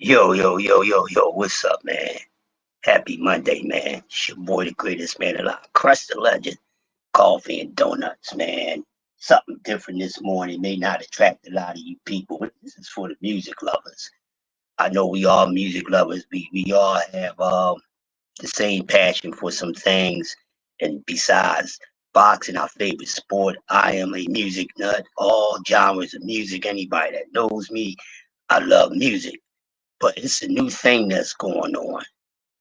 Yo, what's up, man? Happy Monday, man. It's your boy, the greatest man alive. Crush the legend. Coffee and donuts, man. Something different this morning may not attract a lot of you people, but this is for the music lovers. I know we all music lovers. We all have the same passion for some things. And besides boxing, our favorite sport, I am a music nut. All genres of music. Anybody that knows me, I love music. But it's a new thing that's going on.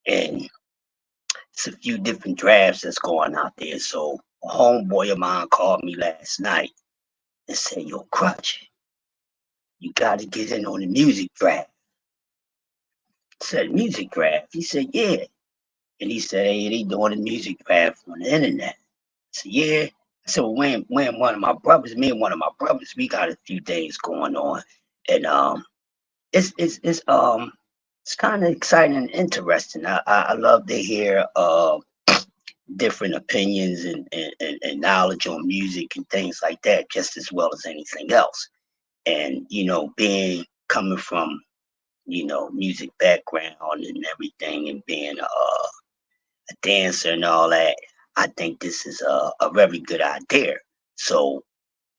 And it's a few different drafts that's going out there. So a homeboy of mine called me last night and said, "Yo, Crutch, you got to get in on the music draft." I said, "Music draft?" He said, "Yeah." And he said, "Hey, they doing a music draft on the internet." I said, "Yeah." I said, "Well, when one of my brothers, me and one of my brothers, we got a few things going on, and it's kind of exciting and interesting. I love to hear different opinions and knowledge on music and things like that, just as well as anything else. And being coming from music background and everything, and being a dancer and all that, I think this is a very good idea. So,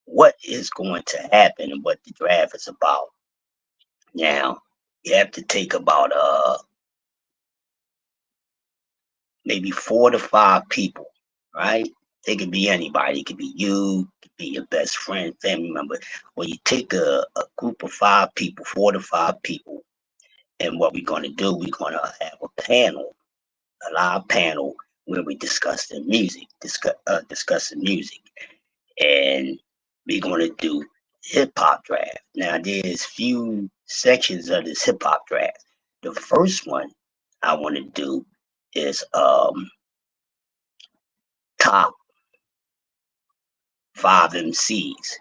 what is going to happen and what the draft is about? Now, you have to take about maybe 4 to 5 people, right? It could be anybody. It could be you, it could be your best friend, family member. Well, you take a group of 5 people, 4 to 5 people, and what we're going to do, we're going to have a panel, a live panel where we discuss the music, discuss the music, and we're going to do hip hop draft. Now, there's few sections of this hip hop draft. The first one I want to do is top 5 MCs.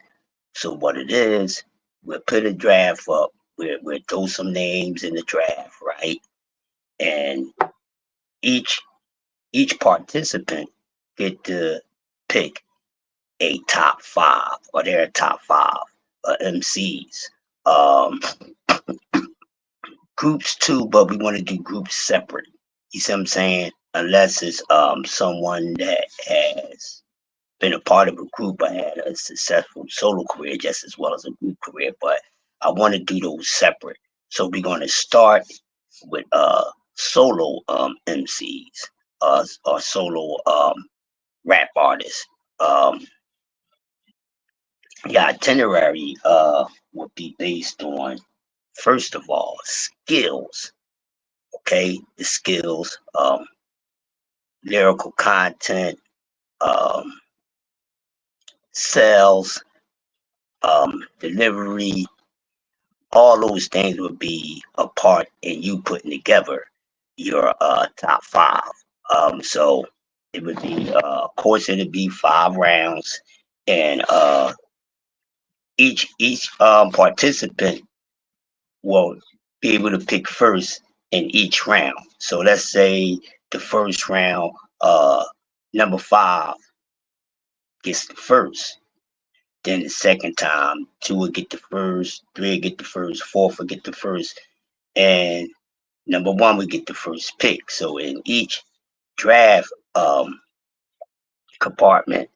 So what it is, we'll put a draft up. We'll throw some names in the draft, right? And each each participant get to pick a top five or their top five MCs. Um, Groups too, but we want to do groups separate. You see what I'm saying? Unless it's someone that has been a part of a group. I had a successful solo career just as well as a group career, but I want to do those separate. So we're going to start with solo MCs, or solo rap artists. Um, the itinerary would be based on, first of all, skills. Okay, the skills, lyrical content, um, sales, delivery, all those things would be a part in you putting together your top five. So it would be, of course, it'd be 5 rounds, and each participant will be able to pick first in each round. So let's say the first round, number 5 gets the first. Then the second time, 2 will get the first, 3 will get the first, 4 will get the first, and number 1 will get the first pick. So in each draft compartment,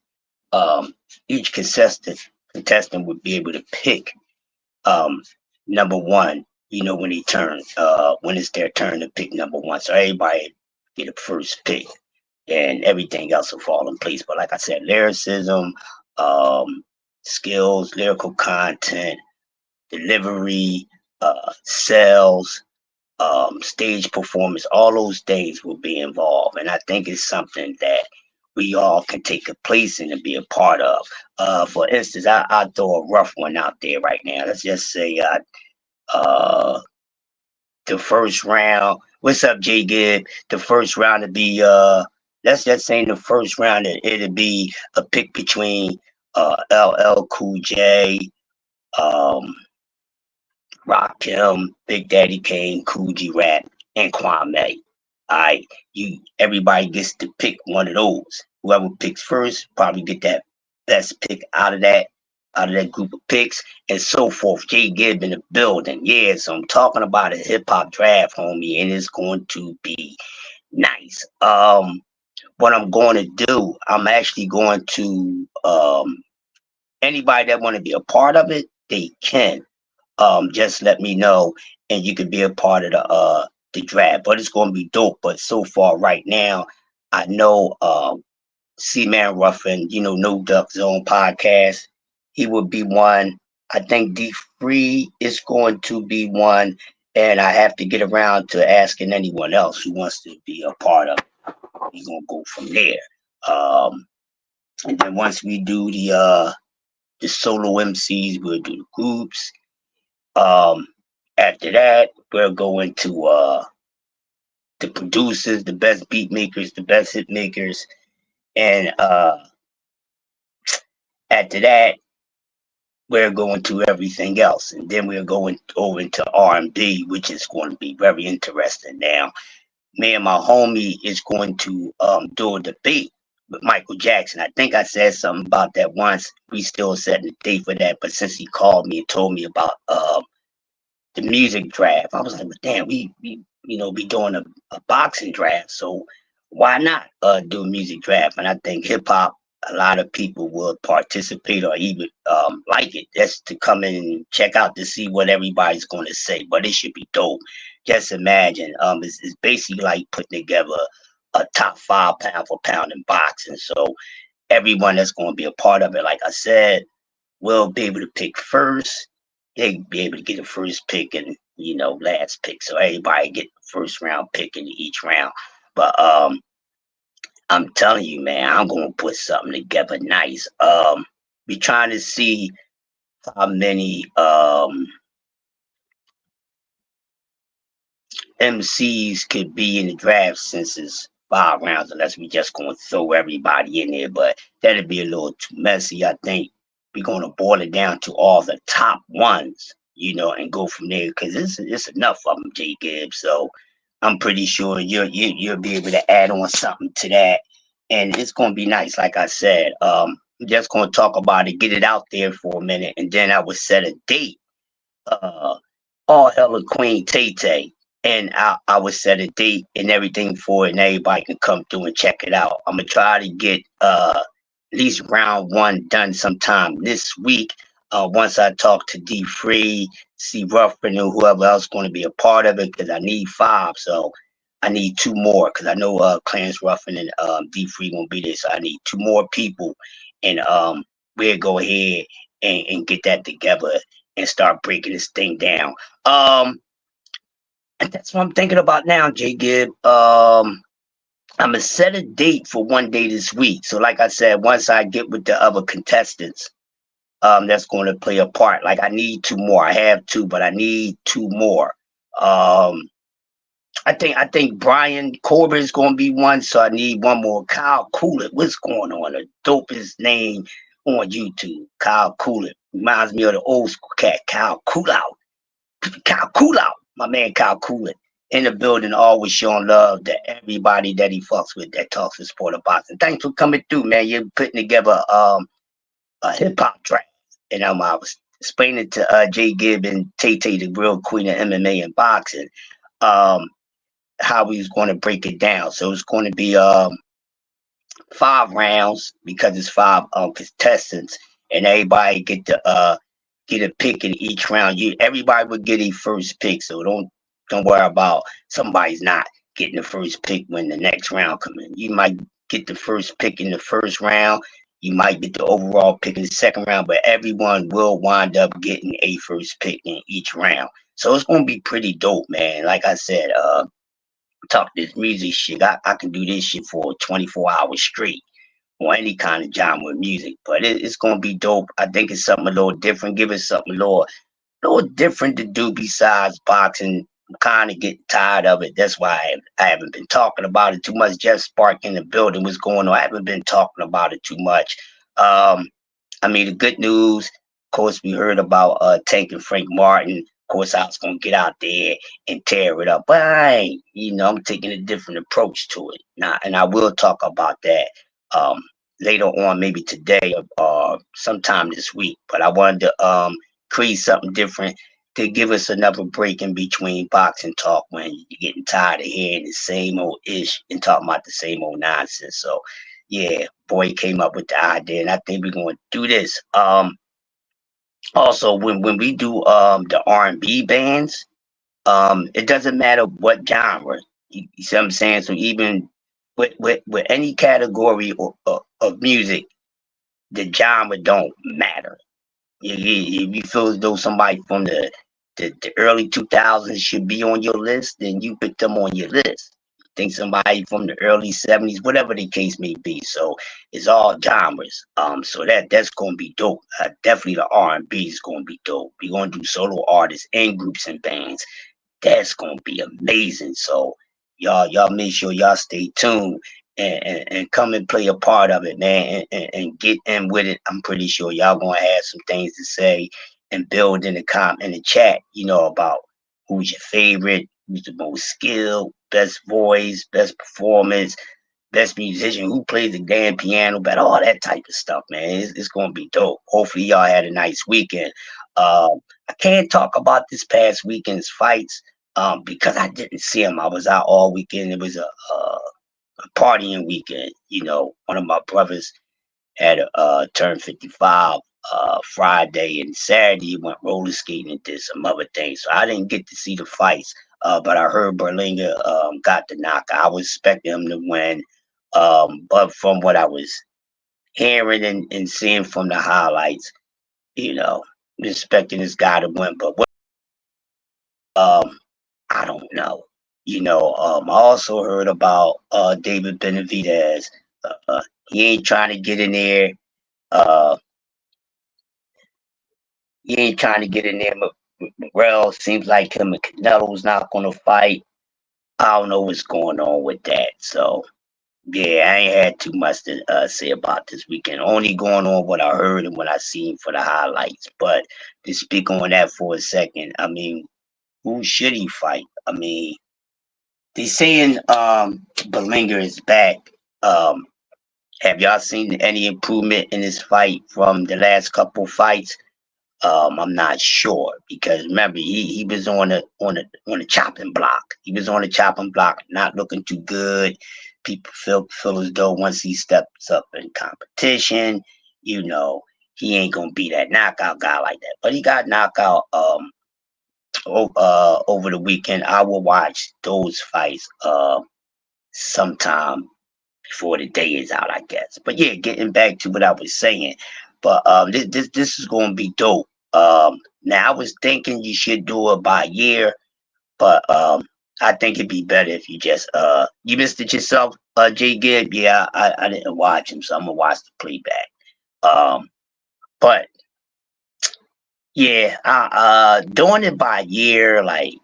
um, each contestant would be able to pick um, number 1. When when it's their turn to pick number 1. So everybody get a first pick, and everything else will fall in place. But like I said, lyricism, um, skills, lyrical content, delivery, sales, stage performance, all those things will be involved. And I think it's something that we all can take a place in and be a part of. For instance, I'll throw a rough one out there right now. Let's just say uh, the first round. What's up, J Gibb? The first round to be let's just say in the first round it'd be a pick between LL Cool J, um, Rakim, Big Daddy Kane, Coogee Rap, and Kwame. Alright, everybody gets to pick one of those. Whoever picks first probably get that best pick out of that. out of that group of picks and so forth. Jay Gibb in the building. Yeah, so I'm talking about a hip hop draft, homie, and it's going to be nice. What I'm going to do, I'm actually going to anybody that want to be a part of it, they can. Just let me know, and you could be a part of the draft. But it's going to be dope. But so far, right now, I know C-Man Ruffin, No Duck Zone podcast. He would be one. I think D Free is going to be one. And I have to get around to asking anyone else who wants to be a part of it. We're gonna go from there. Um, and then once we do the solo MCs, we'll do the groups. Um, After that, we'll go into the producers, the best beat makers, the best hit makers, and after that, we're going to everything else, and then we're going over into R&B, which is going to be very interesting. Now, me and my homie is going to do a debate with Michael Jackson. I think I said something about that once. We still setting the date for that, but since he called me and told me about the music draft. I was like, well, damn, we be doing a boxing draft, so why not do a music draft? And I think hip hop, a lot of people will participate or even like it just to come in and check out to see what everybody's going to say. But it should be dope. Just imagine, it's basically like putting together a top 5 pound for pound in boxing. So everyone that's going to be a part of it, like I said, will be able to pick first. They be able to get a first pick and last pick. So everybody get the first round pick in each round. But I'm telling you, man, I'm gonna put something together nice. We trying to see how many MCs could be in the draft since it's 5 rounds, unless we just gonna throw everybody in there. But that'd be a little too messy. I think we're gonna boil it down to all the top ones, and go from there because it's enough of them, J Gibbs. So I'm pretty sure you'll be able to add on something to that, and it's gonna be nice. Like I said, I'm just gonna talk about it, get it out there for a minute, and then I would set a date. Uh, all hella Queen Tay Tay. And I would set a date and everything for it, and everybody can come through and check it out. I'm gonna try to get at least round 1 done sometime this week. Once I talk to D Free, C Ruffin, and whoever else going to be a part of it, because I need 5, so I need 2 more. Because I know Clarence Ruffin and D Free won't be there, so I need 2 more people, and we'll go ahead and get that together and start breaking this thing down. And that's what I'm thinking about now, J Gibb. I'm gonna set a date for one day this week. So, like I said, once I get with the other contestants, that's going to play a part. Like I need 2 more. I have 2, but I need 2 more. I think Brian Corbin is going to be one, so I need 1 more. Kyle Coolett, what's going on? The dopest name on YouTube, Kyle Coolett. Reminds me of the old school cat, Kyle Coolout. Kyle Coolout, my man Kyle Coolett in the building, always showing love to everybody that he fucks with that talks with sport of boxing. Thanks for coming through, man. You're putting together a hip hop draft, and I was explaining to Jay Gibb and Tay Tay, the real queen of MMA and boxing, how we was going to break it down. So it's going to be 5 rounds because it's 5 contestants, and everybody get a pick in each round. Everybody would get a first pick, so don't worry about somebody's not getting the first pick when the next round comes in. You might get the first pick in the first round. You might get the overall pick in the second round, but everyone will wind up getting a first pick in each round. So it's gonna be pretty dope, man. Like I said, talk this music shit. I can do this shit for 24 hours straight or any kind of genre of music, but it's gonna be dope. I think it's something a little different. Give it something a little different to do besides boxing. I'm kind of getting tired of it. That's why I haven't been talking about it too much. Jeff Spark in the building, what's going on? I haven't been talking about it too much. I mean, the good news, of course, we heard about Tank and Frank Martin. Of course, I was gonna get out there and tear it up, but I ain't. I'm taking a different approach to it now, and I will talk about that later on, maybe today or sometime this week. But I wanted to create something different to give us another break in between boxing talk when you're getting tired of hearing the same old ish and talking about the same old nonsense. So yeah, boy came up with the idea, and I think we're gonna do this. Also, when we do the R&B bands, it doesn't matter what genre. You see what I'm saying? So even with any category of music, the genre don't matter. If you feel as though somebody from the early 2000s should be on your list, then you put them on your list. Think somebody from the early 70s, whatever the case may be. So it's all genres. So that's gonna be dope. Definitely the R&B is gonna be dope. We're gonna do solo artists and groups and bands. That's gonna be amazing. So y'all make sure y'all stay tuned and come and play a part of it, man, and get in with it. I'm pretty sure y'all gonna have some things to say and build in the chat, about who's your favorite, who's the most skilled, best voice, best performance, best musician, who plays the damn piano better, all that type of stuff, man. It's gonna be dope. Hopefully y'all had a nice weekend. I can't talk about this past weekend's fights because I didn't see them. I was out all weekend. It was a partying weekend. One of my brothers had turned 55 Friday, and Saturday he went roller skating and did some other things. So I didn't get to see the fights, but I heard Berlinger got the knockout. I was expecting him to win, but from what I was hearing and seeing from the highlights, you know, expecting this guy to win. But um, I don't know. I also heard about David Benavidez. He ain't trying to get in there. Uh, he ain't trying to get in there. Morrell seems like him and Canelo's not going to fight. I don't know what's going on with that. So yeah, I ain't had too much to say about this weekend. Only going on what I heard and what I seen for the highlights. But to speak on that for a second, I mean, who should he fight? I mean, they saying Berlinger is back. Um, have y'all seen any improvement in his fight from the last couple fights? I'm not sure because remember he was on the chopping block. He was on the chopping block, not looking too good. People feel as though once he steps up in competition, he ain't gonna be that knockout guy like that. But he got knockout over the weekend. I will watch those fights sometime before the day is out, I guess. But yeah, getting back to what I was saying, but this is gonna be dope. Now I was thinking you should do it by year, but I think it'd be better if you just you missed it yourself, J Gibb. Yeah, I didn't watch him, so I'm gonna watch the playback. But yeah, doing it by year like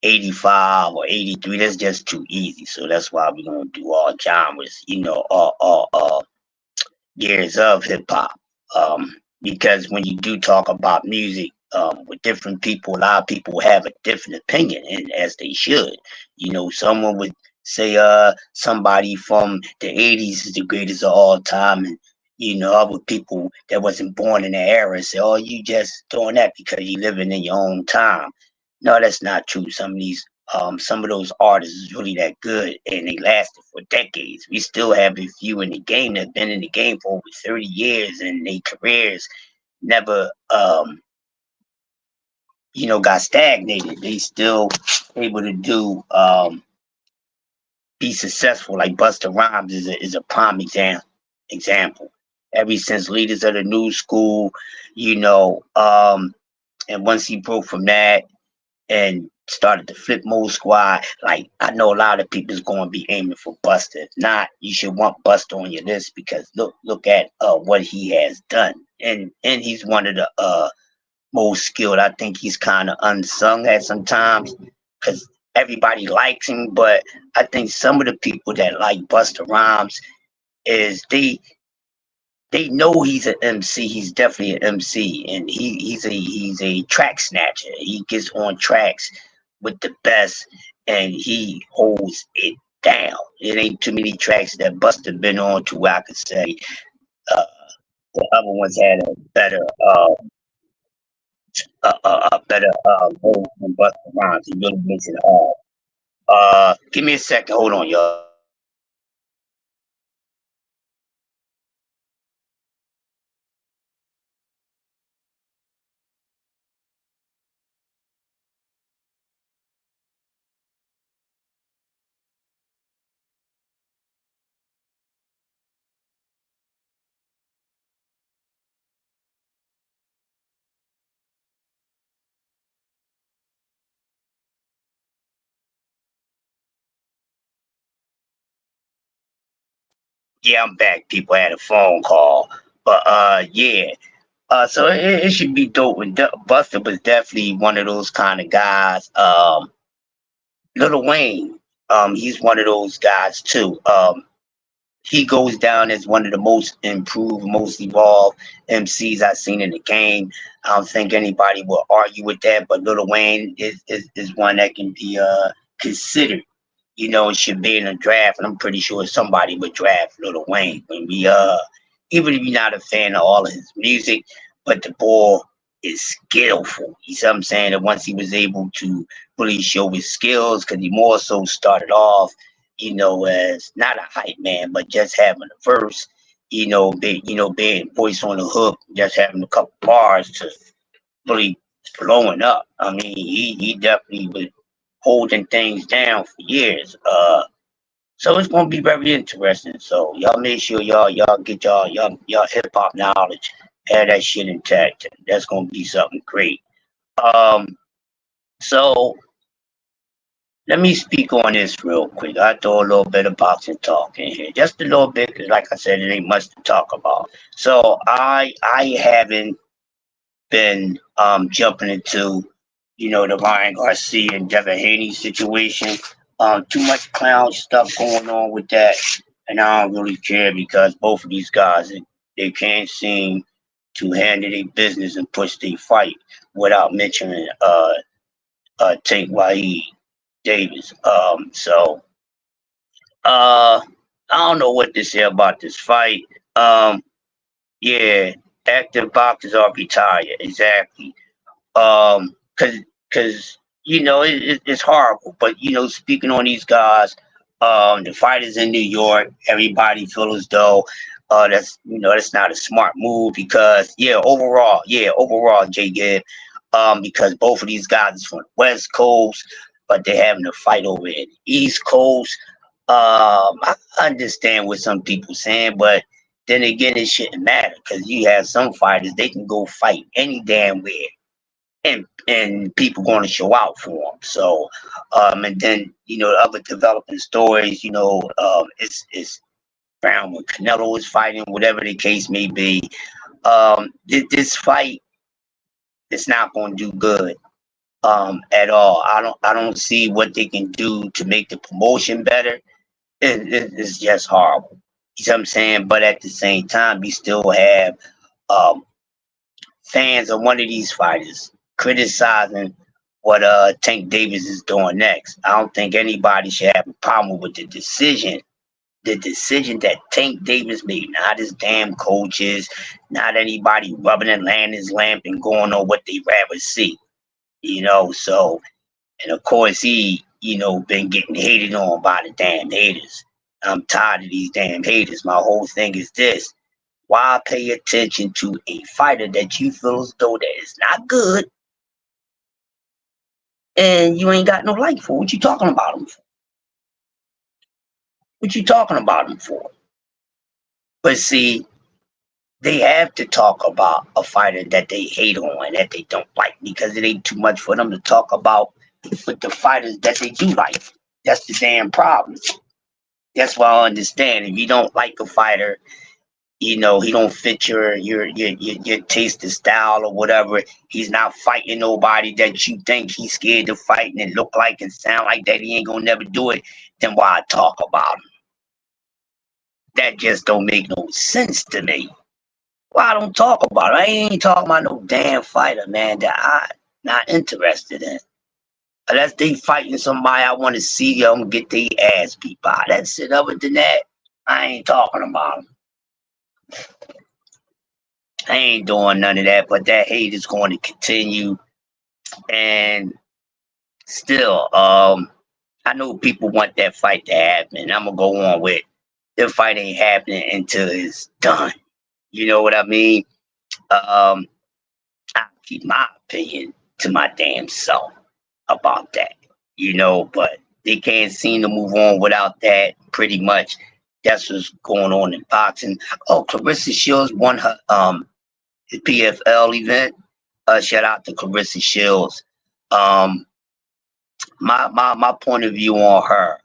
85 or 83, that's just too easy. So that's why we're gonna do all genres, all years of hip hop. Because when you do talk about music with different people, a lot of people have a different opinion, and as they should. Someone would say somebody from the 80s is the greatest of all time, and other people that wasn't born in the era say, "Oh, you just doing that because you living in your own time." No, that's not true. Some of those artists is really that good and they lasted for decades. We still have a few in the game that have been in the game for over 30 years and their careers never got stagnated. They still able to do be successful. Like Busta Rhymes is a prime example. Ever since Leaders of the New School, and once he broke from that and started the Flip Mode Squad. Like I know a lot of people is going to be aiming for Buster. If not, you should want Buster on your list because look at what he has done, and he's one of the most skilled. I think he's kind of unsung at sometimes because everybody likes him, but I think some of the people that like Buster Rhymes is they know he's an MC. He's definitely an MC, and he's a track snatcher. He gets on tracks with the best, and he holds it down. It ain't too many tracks that Busta been on to where I could say Uh, the other ones had a better goal than Busta Rhymes. He really makes it hard. Give me a second. Hold on, y'all. Yeah, I'm back. People had a phone call, but yeah. So it should be dope. And Buster was definitely one of those kind of guys. Little Wayne, he's one of those guys too. He goes down as one of the most improved, most evolved MCs I've seen in the game. I don't think anybody will argue with that, but Little Wayne is one that can be considered. It should be in a draft, and I'm pretty sure somebody would draft Little Wayne. When we even if you're not a fan of all of his music, but the boy is skillful. You see what I'm saying? And once he was able to really show his skills, because he more so started off, as not a hype man, but just having a verse, being voice on the hook, just having a couple bars to really blowing up. I mean, he definitely was holding things down for years. So it's gonna be very interesting. So y'all make sure y'all get y'all hip hop knowledge, have that shit intact. That's gonna be something great. Um, so let me speak on this real quick. I throw a little bit of boxing talk in here, just a little bit, because like I said, it ain't much to talk about. So I haven't been jumping into, the Ryan Garcia and Devin Haney situation. Too much clown stuff going on with that, and I don't really care because both of these guys they can't seem to handle their business and push their fight without mentioning Tank Waheed Davis. I don't know what to say about this fight. Yeah, active boxers are retired, exactly. Because it's horrible. But speaking on these guys, the fighters in New York, everybody feel as though that's not a smart move because overall, Jay Gibb, because both of these guys is from the West Coast, but they're having a fight over in the East Coast. I understand what some people saying, but then again, it shouldn't matter because you have some fighters they can go fight any damn where and people going to show out for them. So, and then other developing stories. It's Brown when Canelo is fighting, whatever the case may be. This fight is not going to do good at all. I don't see what they can do to make the promotion better. It's just horrible. You know what I'm saying? But at the same time, you still have um, fans of one of these fighters criticizing what Tank Davis is doing next. I don't think anybody should have a problem with the decision that Tank Davis made, not his damn coaches, not anybody rubbing and laying his lamp and going on what they rather see. So and of course he been getting hated on by the damn haters. I'm tired of these damn haters. My whole thing is this: why pay attention to a fighter that you feel as though that is not good and you ain't got no like for? What you talking about him for? What you talking about him for? But see, they have to talk about a fighter that they hate on and that they don't like because it ain't too much for them to talk about with the fighters that they do like. That's the damn problem. That's why I understand if you don't like a fighter, he don't fit your taste of style or whatever. He's not fighting nobody that you think he's scared to fight and it look like and sound like that he ain't gonna never do it. Then why talk about him? That just don't make no sense to me. Why I don't talk about it? I ain't talking about no damn fighter, man, that I not interested in. Unless they fighting somebody I want to see them get their ass beat by. That's it. Other than that, I ain't talking about them. I ain't doing none of that, but that hate is going to continue. And still, I know people want that fight to happen. I'm gonna go on with the fight ain't happening until it's done. You know what I mean? Um, I keep my opinion to my damn self about that. But they can't seem to move on without that. Pretty much, that's what's going on in boxing. Oh, Clarissa Shields won her PFL event. Shout out to Clarissa Shields. Um, my point of view on her.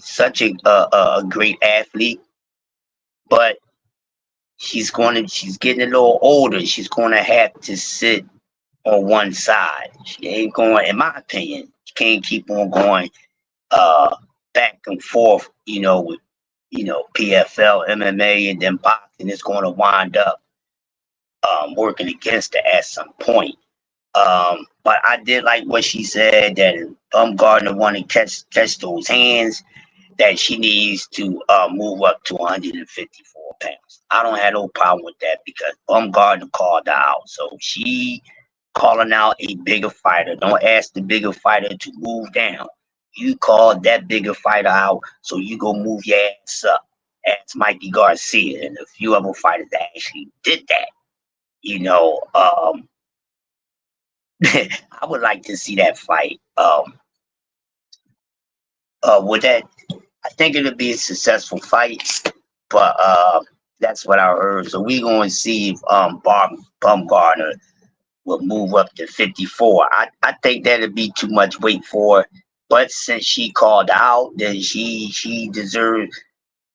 Such a great athlete, but she's getting a little older. She's gonna have to sit on one side. She ain't going, in my opinion, she can't keep on going uh back and forth, with PFL, MMA, and then boxing is gonna wind up working against her at some point. But I did like what she said that Gardner wanted to catch those hands, that she needs to move up to 154 pounds. I don't have no problem with that because Gardner called her out. So she calling out a bigger fighter. Don't ask the bigger fighter to move down. You called that bigger fighter out, so you go move your ass up. Ask Mikey Garcia and a few other fighters that actually did that. I would like to see that fight. With that, I think it'll be a successful fight, but that's what I heard. So we gonna see if Bumgarner will move up to 54. I think that'd be too much weight for her. But since she called out, then she deserves.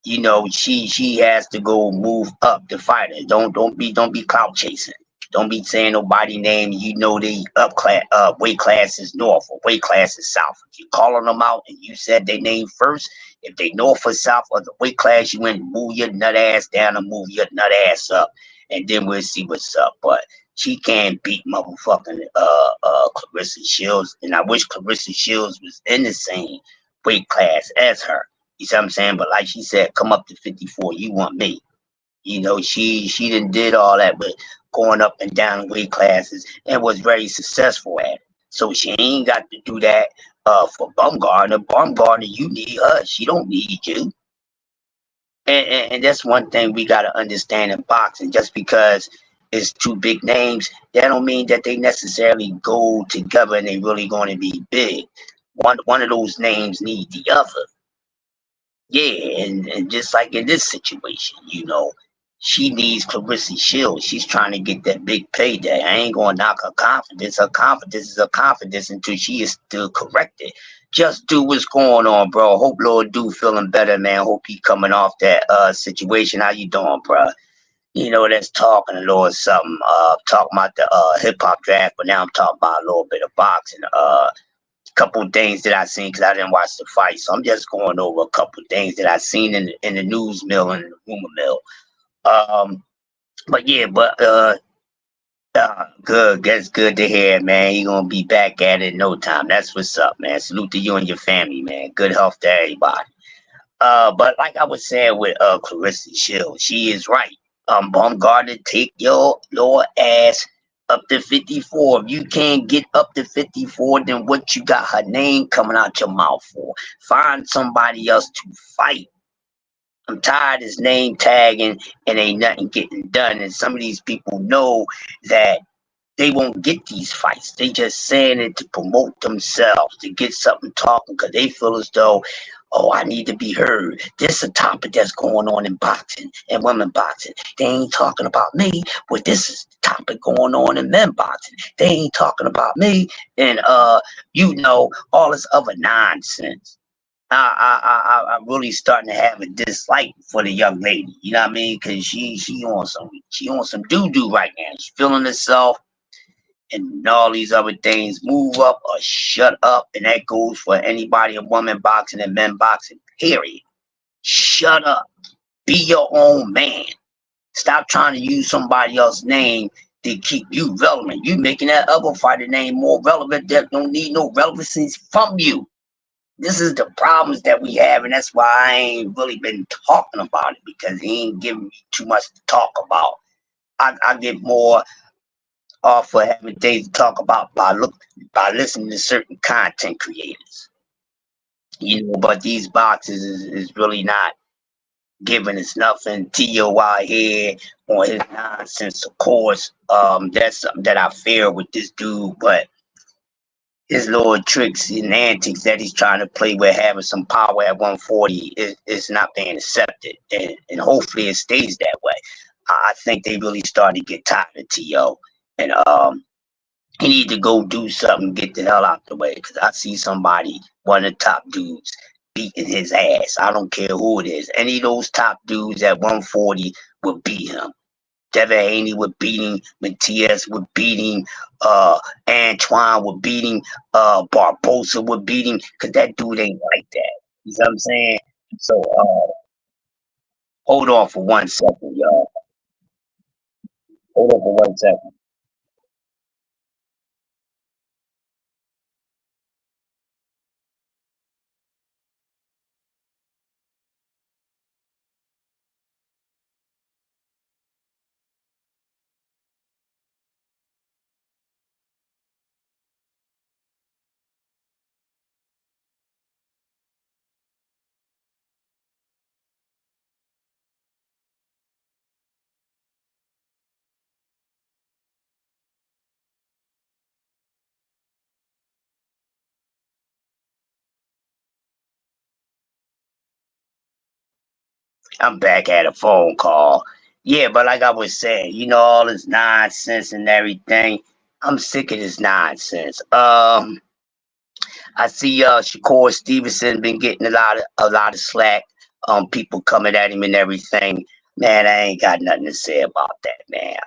She has to go move up the fighter. Don't be clout chasing. Don't be saying nobody name. They weight classes north or weight classes south. If you calling them out and you said they name first, if they north or south of the weight class you in, move your nut ass down and move your nut ass up, and then we'll see what's up. But she can't beat motherfucking Clarissa Shields, and I wish Clarissa Shields was in the same weight class as her. You see what I'm saying? But like she said, come up to 54. You want me. She did all that, but going up and down weight classes and was very successful at it. So she ain't got to do that for Bumgarner. Bumgarner, you need her. She don't need you. And that's one thing we got to understand in boxing. Just because it's two big names, that don't mean that they necessarily go together and they really going to be big. One of those names need the other. Yeah, and just like in this situation, she needs Clarissa Shields. She's trying to get that big payday. I ain't gonna knock her confidence. Her confidence is her confidence until she is still corrected. Just do what's going on, bro. Hope Lord do feeling better, man. Hope he coming off that situation. How you doing, bro? That's talking a little something. Talking about the hip hop draft, but now I'm talking about a little bit of boxing. Couple of things that I seen because I didn't watch the fight, so I'm just going over a couple of things that I seen in the news mill and the rumor mill. But yeah, good. That's good to hear, man. You're gonna be back at it in no time. That's what's up, man. Salute to you and your family, man. Good health to everybody. But like I was saying with Clarissa Shields, she is right. Baumgartner, take your ass up to 54. If you can't get up to 54, then what you got her name coming out your mouth for? Find somebody else to fight. I'm tired of this name tagging and ain't nothing getting done. And some of these people know that they won't get these fights. They just saying it to promote themselves, to get something talking, because they feel as though, oh, I need to be heard. This is a topic that's going on in boxing and women boxing. They ain't talking about me, but this is the topic going on in men boxing. They ain't talking about me and all this other nonsense. I'm really starting to have a dislike for the young lady. You know what I mean? Because she on some doo doo right now. She's feeling herself and all these other things. Move up or shut up, and that goes for anybody in women boxing and men boxing. Period. Shut up. Be your own man. Stop trying to use somebody else's name to keep you relevant. You making that other fighter name more relevant that don't need no relevancy from you. This is the problems that we have, and that's why I ain't really been talking about it because he ain't giving me too much to talk about. I get more off for having things to talk about by listening to certain content creators. But these boxes is really not giving us nothing. TOI here on his nonsense, of course. That's something that I fear with this dude, but his little tricks and antics that he's trying to play with having some power at 140 is not being accepted. And hopefully it stays that way. I think they really started to get tired of TO. And he need to go do something, get the hell out the way. Because I see somebody, one of the top dudes, beating his ass. I don't care who it is. Any of those top dudes at 140 will beat him. Devin Haney would beat him, Matias would beat him, Antoine would beat him, Barbosa would beat him, because that dude ain't like that. You know what I'm saying? So hold on for 1 second, y'all. Hold on for 1 second. I'm back at a phone call. Yeah, but like I was saying, all this nonsense and everything. I'm sick of this nonsense. I see Shakur Stevenson been getting a lot of slack. People coming at him and everything. Man, I ain't got nothing to say about that, man.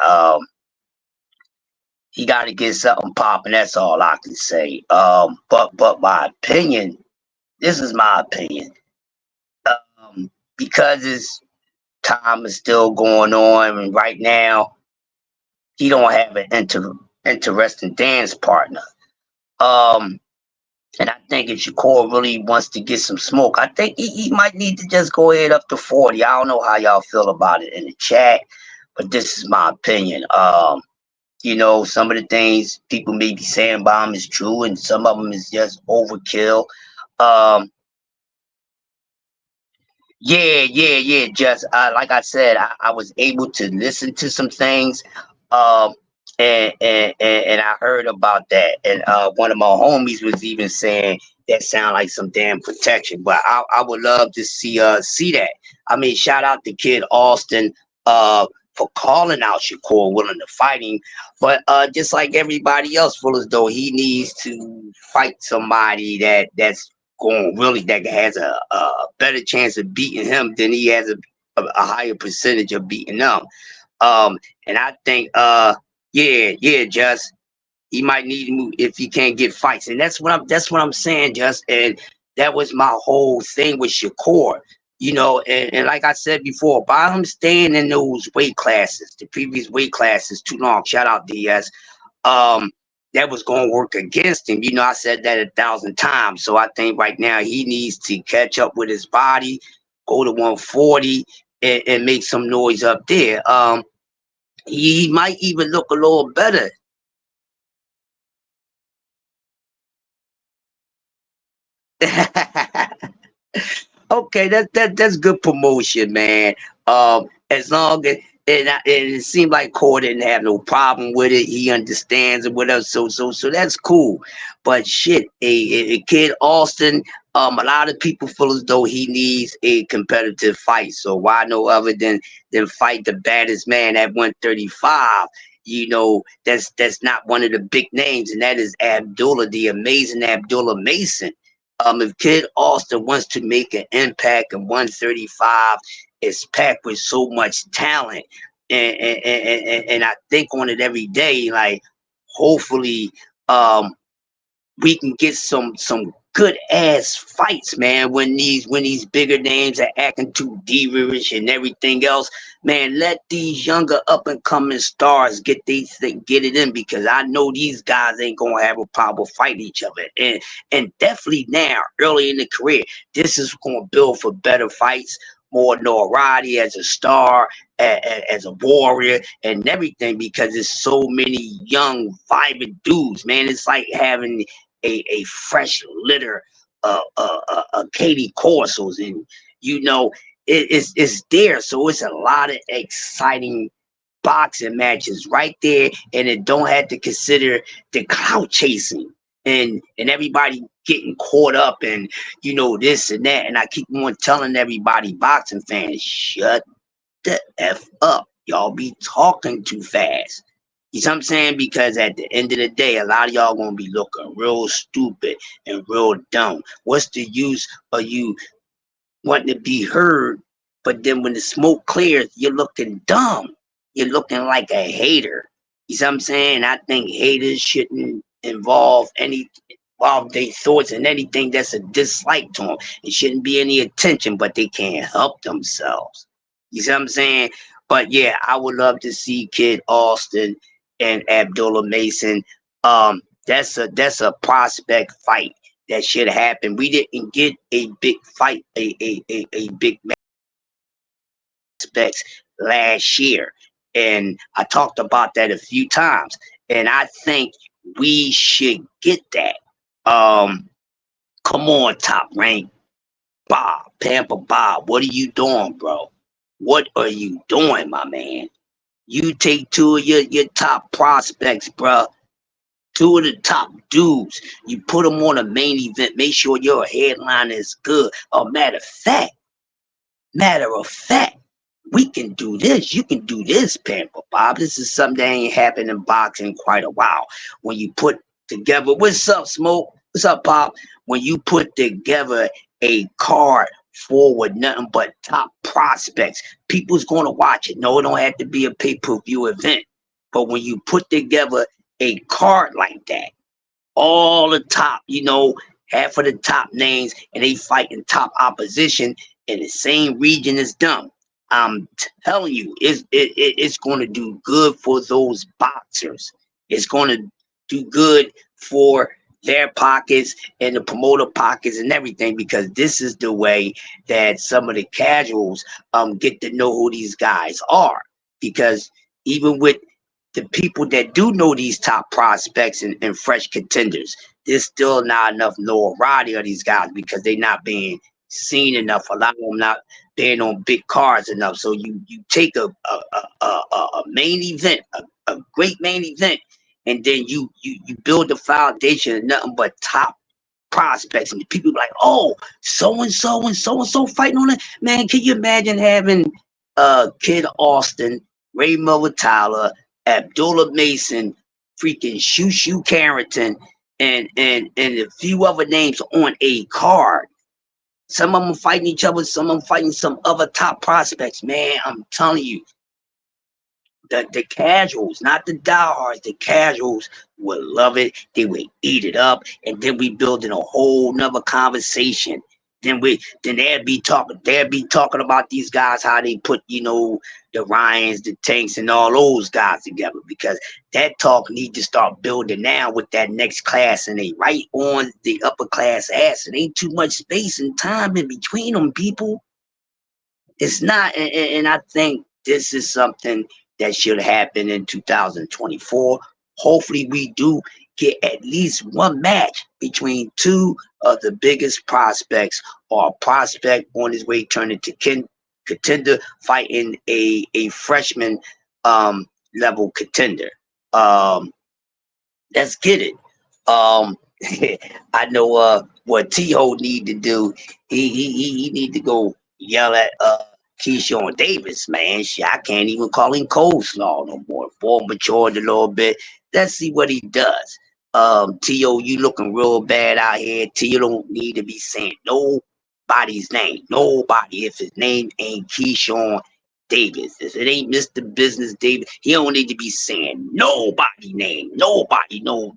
He got to get something popping. That's all I can say. But my opinion, this is my opinion. Because his time is still going on, and right now he don't have an interesting dance partner. Um, And I think if Shakur really wants to get some smoke, I think he might need to just go ahead up to 40. I don't know how y'all feel about it in the chat, but this is my opinion. Some of the things people may be saying about him is true, and some of them is just overkill. Um, yeah. Just like I said, I was able to listen to some things, um, and I heard about that. And one of my homies was even saying that sound like some damn protection. But I would love to see that. I mean, shout out to Kid Austin for calling out Shakur, willing to fight him. But just like everybody else, feel as though he needs to fight somebody that's going really that has a better chance of beating him than he has a higher percentage of beating them. And I think yeah, just he might need to move if he can't get fights. And that's what I'm saying, just and that was my whole thing with Shakur. And like I said before, by him staying in those weight classes, the previous weight classes too long. Shout out DS. um that was going to work against him. I said that 1,000 times. So I think right now he needs to catch up with his body, go to 140 and make some noise up there. He might even look a little better. Okay, that's good promotion, man. As long as and it seemed like Core didn't have no problem with it. He understands it with us, so that's cool. But shit, a kid Austin, a lot of people feel as though he needs a competitive fight. So why no other than fight the baddest man at 135? That's not one of the big names, and that is Abdullah, the amazing Abdullah Mason. If Kid Austin wants to make an impact in 135, it's packed with so much talent, and I think on it every day. Like, hopefully, we can get some good ass fights, man. When these bigger names are acting too diva-ish and everything else, man, let these younger up and coming stars get get it in, because I know these guys ain't gonna have a problem fighting each other. And definitely now, early in the career, this is gonna build for better fights, more notoriety as a star, as a warrior, and everything, because there's so many young, vibrant dudes, man. It's like having a fresh litter of Katie Corsos, and you know it's there. So it's a lot of exciting boxing matches right there, and it don't have to consider the clout chasing and everybody getting caught up and this and that. And I keep on telling everybody, boxing fans, shut the F up. Y'all be talking too fast. You see what I'm saying? Because at the end of the day, a lot of y'all gonna be looking real stupid and real dumb. What's the use of you wanting to be heard, but then when the smoke clears, you're looking dumb. You're looking like a hater. You see what I'm saying? I think haters shouldn't involve their thoughts in anything that's a dislike to them. It shouldn't be any attention, but they can't help themselves. You see what I'm saying? But yeah, I would love to see Kid Austin and Abdullah Mason. That's a prospect fight that should happen. We didn't get a big fight, a big prospects last year, and I talked about that a few times, and I think we should get that. Come on, Top Rank Bob, Pamper Bob, what are you doing, bro? What are you doing, my man? You take two of your top prospects, bro. Two of the top dudes. You put them on a main event. Make sure your headline is good. Matter of fact, we can do this. You can do this, Pamper Bob. This is something that ain't happened in boxing in quite a while. When you put together, what's up, Smoke? What's up, Pop? When you put together a card full with nothing but top prospects, people's going to watch it. No, it don't have to be a pay-per-view event. But when you put together a card like that, all the top, half of the top names, and they fighting top opposition in the same region as them. I'm telling you, it's going to do good for those boxers. It's going to do good for their pockets and the promoter pockets and everything, because this is the way that some of the casuals get to know who these guys are. Because even with the people that do know these top prospects and fresh contenders, there's still not enough notoriety of these guys because they're not being seen enough. A lot of them not being on big cards enough. So you take a main event, a great main event, and then you build the foundation of nothing but top prospects, and people be like, oh, so and so and so and so fighting on it. Man, can you imagine having Kid Austin, Ray Tyler, Abdullah Mason, freaking Shushu Carrington, and a few other names on a card? Some of them fighting each other, some of them fighting some other top prospects. Man, I'm telling you, the casuals, not the diehards, the casuals would love it. They would eat it up, and then we building a whole nother conversation. Then they'd be talking about these guys, how they put, the Ryans, the Tanks, and all those guys together, because that talk need to start building now with that next class, and they right on the upper class ass. It ain't too much space and time in between them, people. It's not, and I think this is something that should happen in 2024. Hopefully we do get at least one match between two of the biggest prospects, or a prospect on his way turning to contender fighting a freshman level contender. Let's get it. I know what T-Ho need to do. He need to go yell at Keyshawn Davis, man. Shit, I can't even call him coleslaw no more. Boy matured a little bit. Let's see what he does. T.O., you looking real bad out here. T.O. don't need to be saying nobody's name. Nobody. If his name ain't Keyshawn Davis, if it ain't Mr. Business Davis, he don't need to be saying nobody name. Nobody. No,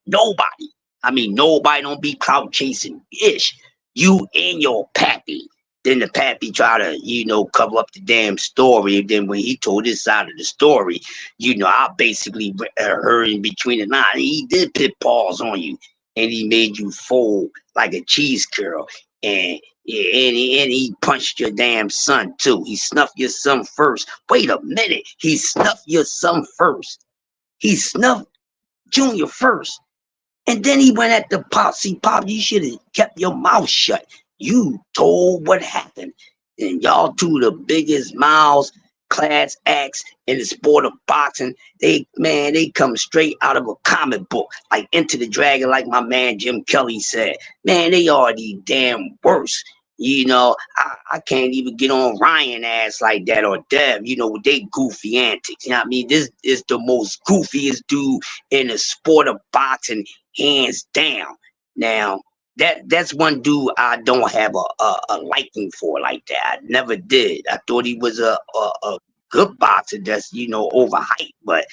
nobody. I mean, nobody don't be clout chasing ish. You and your pappy. Then the pappy try to, cover up the damn story. And then when he told his side of the story, I basically heard in between the lines. He did put paws on you, and he made you fold like a cheese curl. And yeah, and he punched your damn son too. He snuffed your son first. Wait a minute, he snuffed your son first. He snuffed Junior first. And then he went at the Pop. See, Pop, you should have kept your mouth shut. You told what happened. And y'all two the biggest mouths, class acts in the sport of boxing. They come straight out of a comic book, like Into the Dragon, like my man Jim Kelly said. Man, they are the damn worst. I can't even get on Ryan ass like that or Dev, with they goofy antics. You know what I mean? This is the most goofiest dude in the sport of boxing, hands down. Now, that's one dude I don't have a liking for like that. I never did. I thought he was a good boxer that's, overhyped, but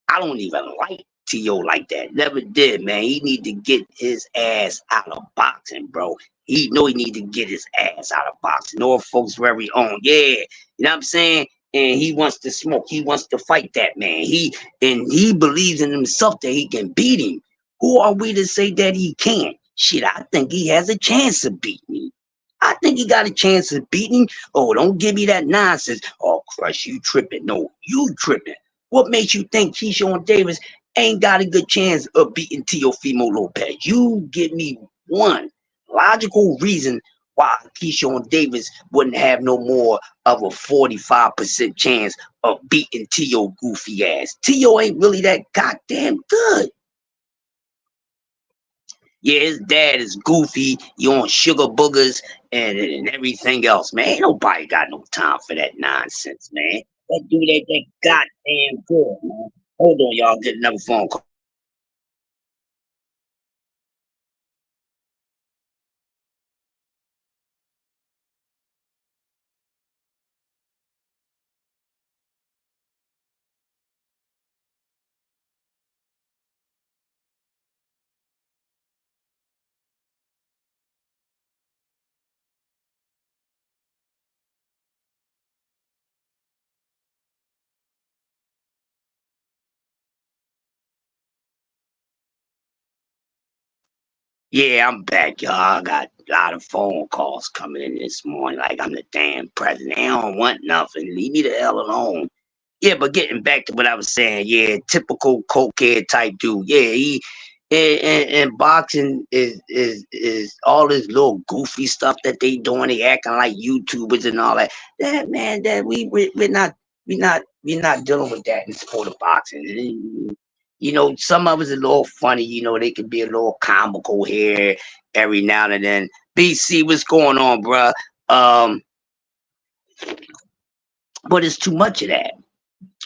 I don't even like T.O. like that. Never did, man. He need to get his ass out of boxing, bro. He know he need to get his ass out of boxing. Norfolk's very own. Yeah. You know what I'm saying? And he wants to smoke. He wants to fight that man. He believes in himself that he can beat him. Who are we to say that he can't? Shit, I think he has a chance of beating me. I think he got a chance of beating him. Oh, don't give me that nonsense. Oh, Crush, you tripping. No, you tripping. What makes you think Keyshawn Davis ain't got a good chance of beating Teofimo Lopez? You give me one logical reason why Keyshawn Davis wouldn't have no more of a 45% chance of beating T.O. goofy ass. T.O. ain't really that goddamn good. Yeah, his dad is goofy. You on sugar boogers and everything else, man. Ain't nobody got no time for that nonsense, man. That dude ain't that goddamn good, man. Hold on, y'all. Get another phone call. Yeah, I'm back, y'all. I got a lot of phone calls coming in this morning. Like I'm the damn president. They don't want nothing. Leave me the hell alone. Yeah, but getting back to what I was saying, yeah, typical cokehead type dude. Yeah, he and boxing is all this little goofy stuff that they doing. They acting like YouTubers and all that. That man, that we're not dealing with that in the sport of boxing. Some of us are a little funny. They can be a little comical here every now and then. BC, what's going on, bruh? Um, but it's too much of that.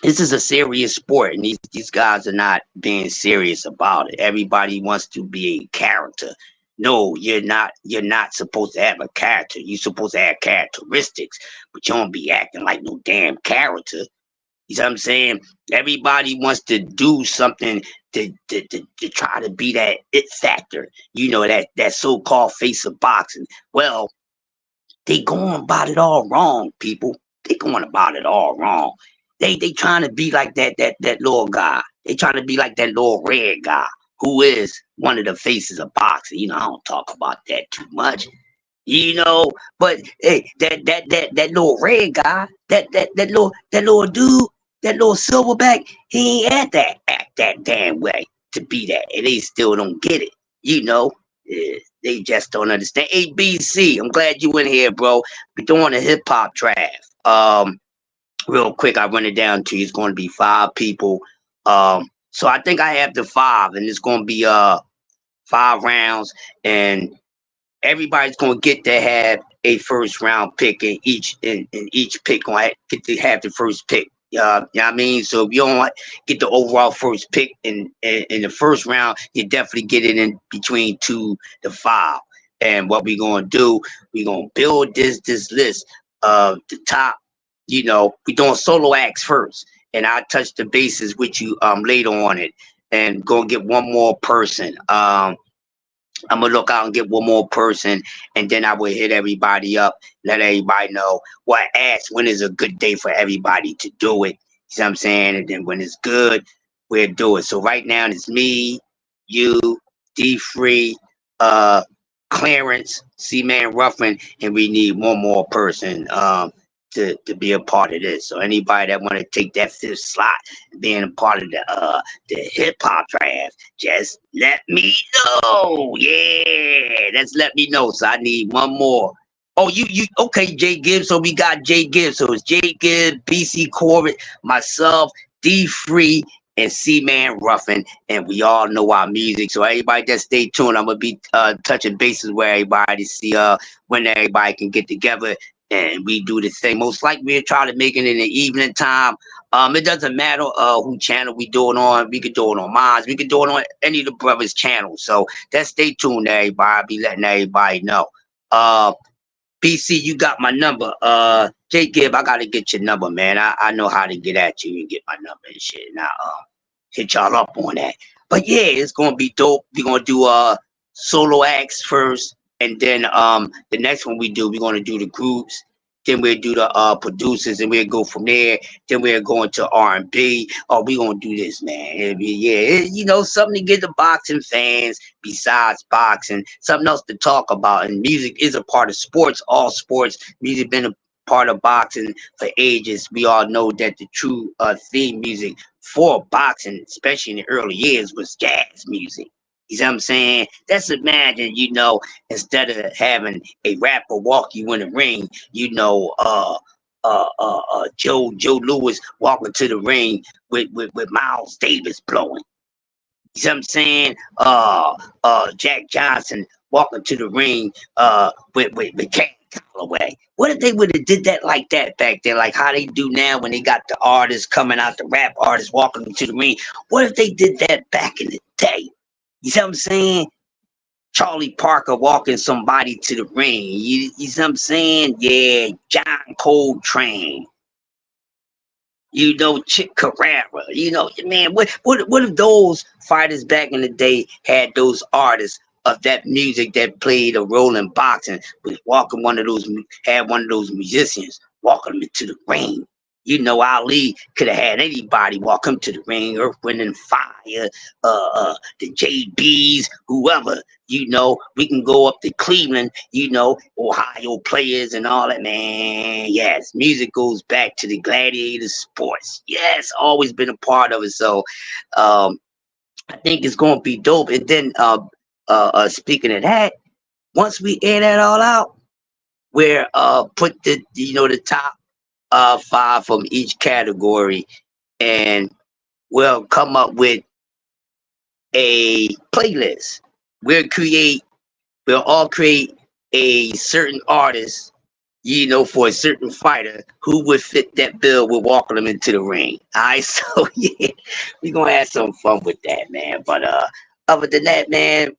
This is a serious sport, and these guys are not being serious about it. Everybody wants to be a character. No, you're not. You're not supposed to have a character. You're supposed to have characteristics, but you don't be acting like no damn character. You know what I'm saying? Everybody wants to do something to try to be that it factor. That so-called face of boxing. Well, they going about it all wrong, people. They going about it all wrong. They trying to be like that little guy. They trying to be like that little red guy who is one of the faces of boxing. I don't talk about that too much. But hey, that little red guy, that little dude, that little silverback, he ain't act that damn way to be that, and they still don't get it. You know, they just don't understand. ABC, I'm glad you in here, bro. We're doing a hip hop draft. Real quick, I run it down to you. It's going to be 5 people. So I think I have the 5, and it's going to be 5 rounds, and everybody's gonna get to have a first round pick in each pick gonna get to have the first pick. You know what I mean? So if you don't get the overall first pick in the first round, you definitely get it in between 2 to 5. And what we're gonna do, we're gonna build this list of the top. We're doing solo acts first, and I touch the bases with you later on it, and gonna get one more person. I'm gonna look out and get one more person, and then I will hit everybody up, let everybody know. Well, ask when is a good day for everybody to do it. You see what I'm saying? And then when it's good, we'll do it. So right now it's me, you, D Free, uh, Clarence, C Man Ruffin, and we need one more person to be a part of this. So anybody that want to take that fifth slot and being a part of the hip hop draft, just let me know. Yeah, just let me know. So I need one more. Oh, you okay, Jay Gibbs. So we got Jay Gibbs. So it's Jay Gibbs, BC Corbett, myself, D Free, and C Man Ruffin, and we all know our music. So everybody just stay tuned. I'm gonna be touching bases with everybody to see when everybody can get together and we do the thing. Most likely we'll try to make it in the evening time. It doesn't matter who channel we do it on. We could do it on mine. We could do it on any of the brothers' channels. So just stay tuned, everybody. I'll be letting everybody know. BC, you got my number. J Gibb, I gotta get your number, man. I know how to get at you and get my number and shit. Now hit y'all up on that. But yeah, it's gonna be dope. We're gonna do solo acts first, and then the next one we're gonna do the groups. Then we'll do the producers, and we'll go from there. Then we're going to R&B. Oh, we gonna do this, man. You know, something to get the boxing fans besides boxing, something else to talk about. And music is a part of sports. All sports, music been a part of boxing for ages. We all know that the true theme music for boxing, especially in the early years, was jazz music. You see what I'm saying? Let's imagine, you know, instead of having a rapper walk you in the ring, you know, Joe Lewis walking to the ring with Miles Davis blowing. You see what I'm saying? Jack Johnson walking to the ring with Cat Calloway. What if they would have did that like that back then, like how they do now when they got the artists coming out, the rap artists walking to the ring? What if they did that back in the day? You see what I'm saying? Charlie Parker walking somebody to the ring. You see what I'm saying? Yeah, John Coltrane. You know, Chick Carrera. You know, man, what if those fighters back in the day had those artists of that music that played a role in boxing, was walking had one of those musicians walking them into the ring? You know, Ali could have had anybody walk him to the ring, Earth, Wind, and Fire, the JBs, whoever. You know, we can go up to Cleveland, you know, Ohio players and all that, man. Yes, music goes back to the gladiator sports. Yes, always been a part of it. So I think it's going to be dope. And then speaking of that, once we air that all out, we're put the top 5 from each category, and we'll come up with a playlist. We'll all create a certain artist, you know, for a certain fighter who would fit that bill with walking them into the ring. All right, so yeah, we're gonna have some fun with that, man. But other than that, man,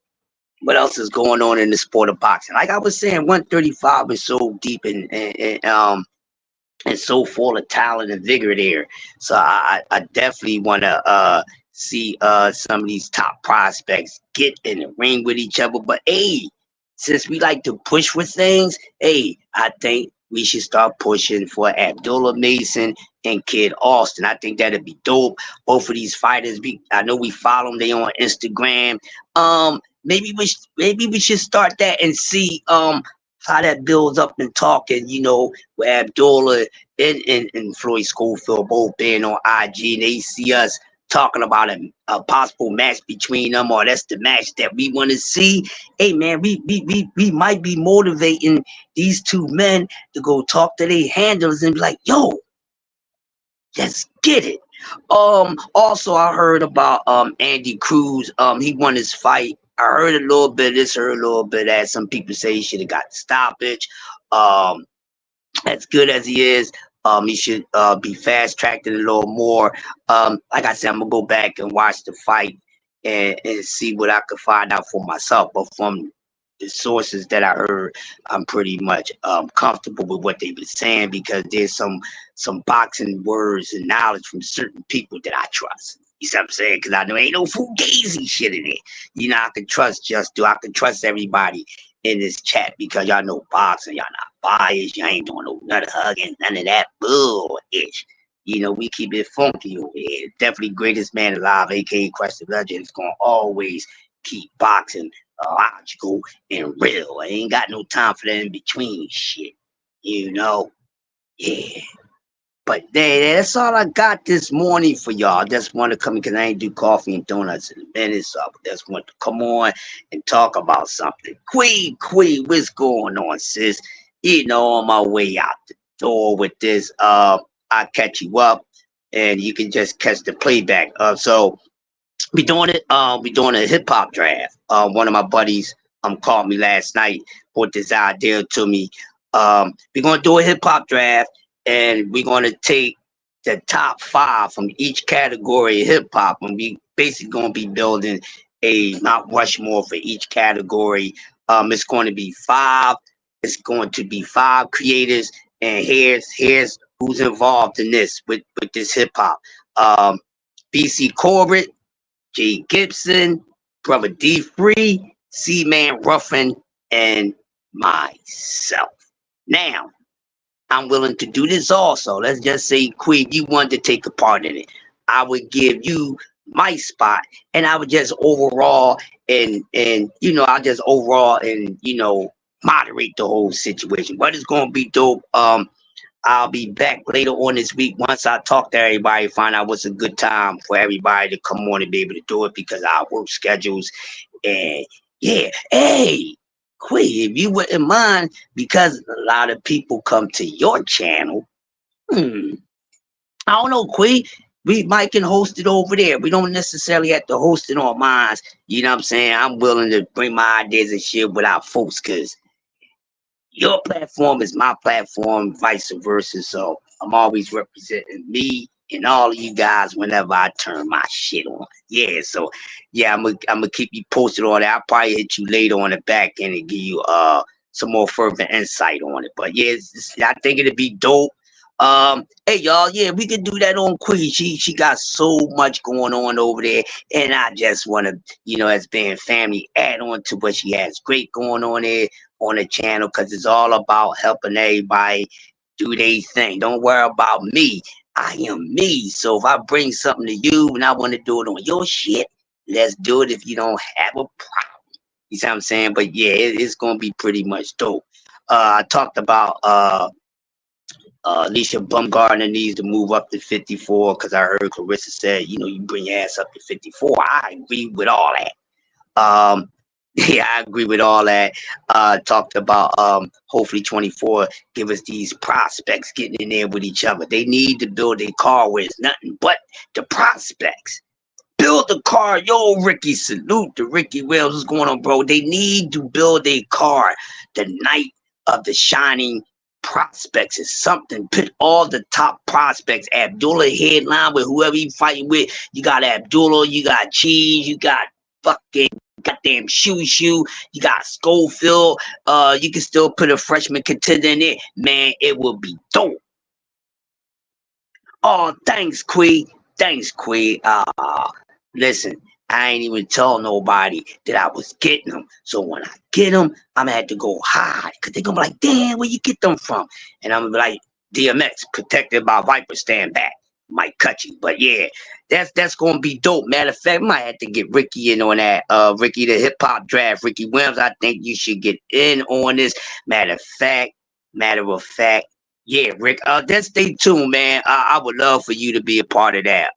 what else is going on in the sport of boxing? Like I was saying, 135 is so deep and so full of talent and vigor there. So I definitely want to see some of these top prospects get in the ring with each other. But hey, since we like to push for things, hey, I think we should start pushing for Abdullah Mason and Kid Austin. I think that'd be dope. Both of these fighters, I know we follow them. They on Instagram. Maybe we should start that and see how that builds up and talking, you know, with Abdullah and Floyd Schofield both being on IG, and they see us talking about a possible match between them, or that's the match that we want to see. Hey man, we might be motivating these two men to go talk to their handlers and be like, yo, let's get it. Also I heard about Andy Cruz. He won his fight. I heard a little bit of this, heard a little bit of that. Some people say he should have got stoppage. As good as he is, he should be fast tracked a little more. Like I said, I'm gonna go back and watch the fight and see what I could find out for myself. But from the sources that I heard, I'm pretty much comfortable with what they've been saying, because there's some boxing words and knowledge from certain people that I trust. You see what I'm saying? Because I know ain't no fugazi shit in it. You know, I can trust Just Do. I can trust everybody in this chat because y'all know boxing. Y'all not biased. Y'all ain't doing no nut hugging, none of that bull-ish. You know, we keep it funky over here. Definitely greatest man alive, aka Crush the Legend. Is gonna always keep boxing logical and real. I ain't got no time for that in between shit. You know? Yeah. But that's all I got this morning for y'all. I just want to come because I ain't do coffee and donuts in a minute, so I just want to come on and talk about something. Queen, what's going on, sis? You know, on my way out the door with this, I'll catch you up, and you can just catch the playback. So we doing it. We doing a hip hop draft. One of my buddies called me last night, put this idea to me. We're gonna do a hip hop draft, and we're gonna take the top 5 from each category of hip hop, and we basically gonna be building a Mount Rushmore for each category. It's going to be 5. It's going to be 5 creators, and here's who's involved in this with this hip hop. BC Corbett, J Gibson, Brother D Free, C Man Ruffin, and myself. Now, I'm willing to do this also. Let's just say, Queen, you wanted to take a part in it. I would give you my spot, and I would just overall and I'll just overall and moderate the whole situation. But it's gonna be dope. I'll be back later on this week once I talk to everybody, find out what's a good time for everybody to come on and be able to do it because our work schedules. And yeah, hey, Queen, if you wouldn't mind, because a lot of people come to your channel, I don't know, Queen. We might can host it over there. We don't necessarily have to host it on mine. You know what I'm saying? I'm willing to bring my ideas and shit without folks because your platform is my platform, vice versa. So I'm always representing me and all of you guys whenever I turn my shit on. Yeah, so yeah, I'm gonna keep you posted on that. I'll probably hit you later on the back end and give you some more further insight on it. But yeah, I think it'd be dope. Hey y'all, yeah, we could do that on Queen. She got so much going on over there, and I just want to, as being family, add on to what she has great going on there on the channel because it's all about helping everybody do their thing. Don't worry about me. I am me. So if I bring something to you and I want to do it on your shit, let's do it if you don't have a problem. You see what I'm saying? But yeah, it's gonna be pretty much dope. I talked about Alicia Bumgarner needs to move up to 54 because I heard Clarissa said, you bring your ass up to 54. I agree with all that. Yeah, I agree with all that. Talked about hopefully 24 give us these prospects getting in there with each other. They need to build a car where it's nothing but the prospects. Build the car. Yo, Ricky, salute to Ricky Wells. What's going on, bro? They need to build a car the night of the shining prospects is something. Put all the top prospects. Abdullah headline with whoever you fighting with. You got Abdullah, you got Cheese, you got fucking goddamn shoe. You got Schofield. You can still put a freshman contender in it. Man, it will be dope. Oh, thanks, Quee. Listen, I ain't even tell nobody that I was getting them. So when I get them, I'm gonna have to go hide because they're gonna be like, damn, where you get them from? And I'm gonna be like, DMX, protected by Viper, stand back. Might cut you. But yeah, that's gonna be dope. Matter of fact, I might have to get Ricky in on that. Ricky the hip hop draft. Ricky Williams, I think you should get in on this. Matter of fact, yeah, Rick. Just stay tuned, man. I would love for you to be a part of that.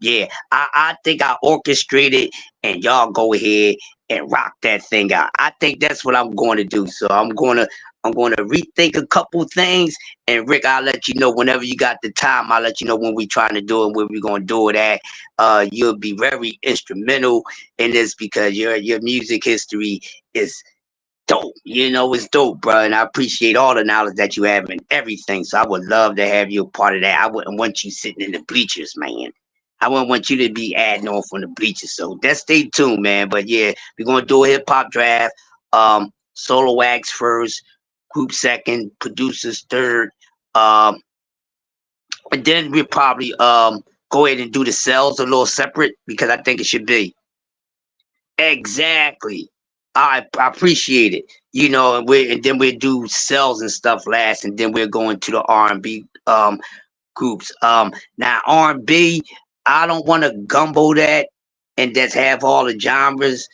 Yeah. I think I orchestrated, and y'all go ahead and rock that thing out. I think that's what I'm going to do. So I'm going to rethink a couple things, and Rick, I'll let you know whenever you got the time. I'll let you know when we're trying to do it, where we're going to do it at. You'll be very instrumental in this because your music history is dope. It's dope, bro. And I appreciate all the knowledge that you have and everything. So I would love to have you a part of that. I wouldn't want you sitting in the bleachers, man. I wouldn't want you to be adding on from the bleachers. So just stay tuned, man. But yeah, we're gonna do a hip hop draft. Solo acts first, group second, producers third. And then we're probably go ahead and do the cells a little separate? Because I think it should be. Exactly. I appreciate it. You know, and then we'll do cells and stuff last, and then we'll go into the R&B groups. Now R&B, I don't want to gumbo that and just have all the genres.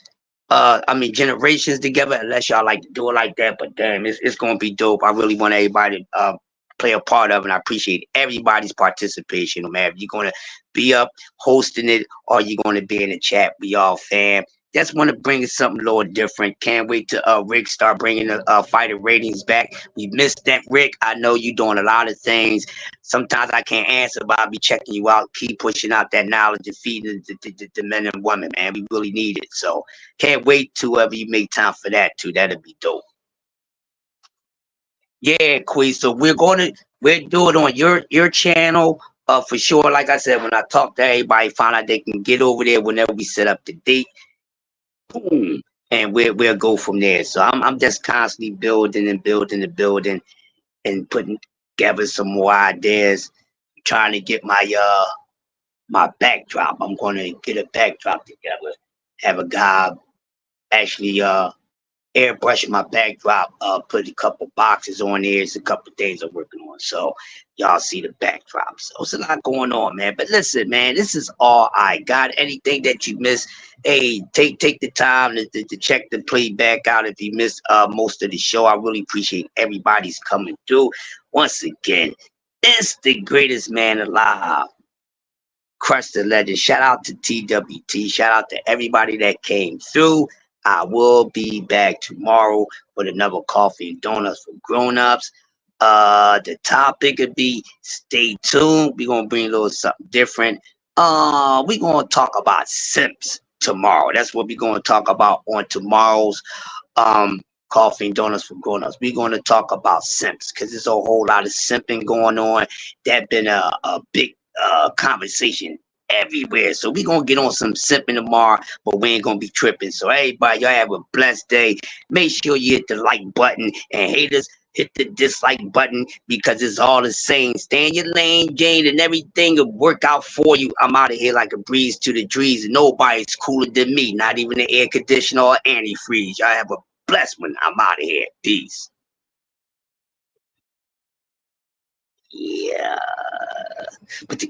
I mean generations together, unless y'all like to do it like that. But damn, it's gonna be dope. I really want everybody to play a part of it, and I appreciate everybody's participation. No matter if you're gonna be up hosting it or you're gonna be in the chat, we all fam. Just want to bring something a little different. Can't wait to Rick start bringing the fighter ratings back. We missed that, Rick. I know you're doing a lot of things. Sometimes I can't answer, but I'll be checking you out. Keep pushing out that knowledge and feeding the men and women, man. We really need it. So can't wait to whoever you make time for that too. That'd be dope. Yeah, Queen. So we'll do it on your channel. For sure. Like I said, when I talk to everybody, find out they can get over there whenever we set up the date. Boom. And we'll go from there. So I'm just constantly building and building and building and putting together some more ideas, trying to get my backdrop. I'm gonna get a backdrop together. Have a guy actually airbrushing my backdrop, put a couple boxes on there. It's a couple things I'm working on. So y'all see the backdrop. So it's a lot going on, man. But listen, man, this is all I got. Anything that you missed, hey, take the time to check the playback out if you missed most of the show. I really appreciate everybody's coming through. Once again, it's the greatest man alive. Crush the legend. Shout out to TWT. Shout out to everybody that came through. I will be back tomorrow with another coffee and donuts for grown-ups. The topic would be stay tuned. We're gonna bring a little something different. We're gonna talk about simps tomorrow. That's what we're gonna talk about on tomorrow's coffee and donuts for grown-ups. We're gonna talk about simps because there's a whole lot of simping going on. That been a big conversation everywhere. So we gonna get on some simping tomorrow, but we ain't gonna be tripping. So everybody, y'all have a blessed day. Make sure you hit the like button, and haters hit the dislike button because it's all the same. Stay in your lane, Jane, and everything will work out for you. I'm out of here like a breeze to the trees, and nobody's cooler than me, not even the air conditioner or antifreeze. Y'all have a blessed one. I'm out of here. Peace. Yeah. But the